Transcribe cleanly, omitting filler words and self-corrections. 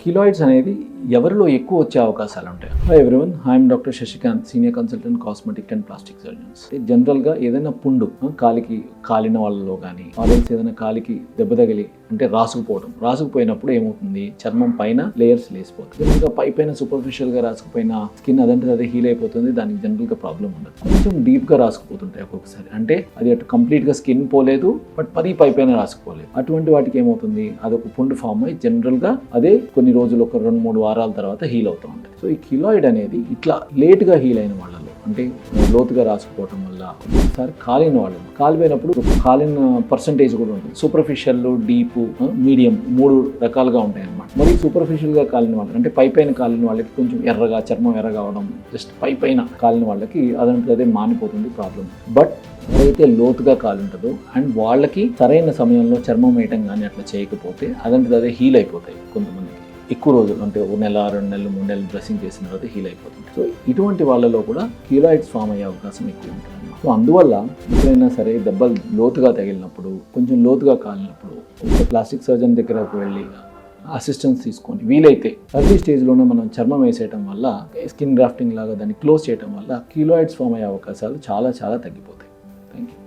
కిలాయిడ్స్ అనేది ఎవరిలో ఎక్కువ వచ్చే అవకాశాలు ఉంటాయి? Hi everyone, I'm doctor Shashikant, senior consultant cosmetic and plastic surgeons. జనరల్గా ఏదైనా పుండు కాలికి కాలిన వాళ్ళలో కానీ ఆరెల్స్ ఏదైనా కాలికి దెబ్బ తగిలి అంటే రాసుకుపోయినప్పుడు ఏమవుతుంది, చర్మం పైన లేయర్స్ లేసిపోతుంది. ఇంకా పైన సూపర్ఫిషియల్గా రాసుకుపోయిన స్కిన్ అదంటే అదే హీల్ అయిపోతుంది. దానికి జనరల్గా ప్రాబ్లం ఉండదు. కొంచెం డీప్గా రాసుకుపోతుంటాయి ఒక్కొక్కసారి, అంటే అది అటు కంప్లీట్గా స్కిన్ పోలేదు, బట్ పైన రాసుకుపోలేదు. అటువంటి వాటికి ఏమవుతుంది, అదొక పుండు ఫామ్ అయ్యి జనరల్గా అదే కొన్ని రోజులు, ఒక 2-3 వారాల తర్వాత హీల్ అవుతూ ఉంటుంది. సో ఈ కిలాయిడ్ అనేది ఇట్లా లేట్గా హీల్ అయిన వాళ్ళలో, అంటే లోతుగా రాసుకుపోవటం వల్ల, ఒకసారి కాలిపోయినప్పుడు కాలిన పర్సంటేజ్ కూడా ఉంటుంది. సూపర్ఫిషియల్, డీప్, మీడియం 3 రకాలుగా ఉంటాయి అన్నమాట. మరి సూపర్ఫిషియల్గా కాలిన వాళ్ళు అంటే పైన కాలిన వాళ్ళకి కొంచెం ఎర్రగా, చర్మం ఎర్రగా అవడం, జస్ట్ పైన కాలిన వాళ్ళకి అదంటే అదే మానిపోతుంది ప్రాబ్లం. బట్ ఎవరైతే లోతుగా కాలు ఉంటుందో అండ్ వాళ్ళకి సరైన సమయంలో చర్మం వేయటం కానీ అట్లా చేయకపోతే అదంటే అదే హీల్ అయిపోతాయి. కొంతమందికి ఎక్కువ రోజులు, అంటే 1 నెల, 2 నెలలు, 3 నెలలు డ్రెస్సింగ్ చేసిన తర్వాత హీల్ అయిపోతుంది. సో ఇటువంటి వాళ్ళలో కూడా కిలాయిడ్స్ ఫామ్ అయ్యే అవకాశం ఎక్కువ ఉంటుంది. సో అందువల్ల ఎప్పుడైనా సరే దెబ్బలు లోతుగా తగిలినప్పుడు, కొంచెం లోతుగా కాలినప్పుడు ఒక ప్లాస్టిక్ సర్జన్ దగ్గరకు వెళ్ళి అసిస్టెన్స్ తీసుకొని, వీలైతే ఎర్లీ స్టేజ్లోనే మనం చర్మం వేసేయటం వల్ల, స్కిన్ గ్రాఫ్టింగ్ లాగా దాన్ని క్లోజ్ చేయడం వల్ల కిలాయిడ్స్ ఫామ్ అయ్యే అవకాశాలు చాలా తగ్గిపోతాయి. Thank you.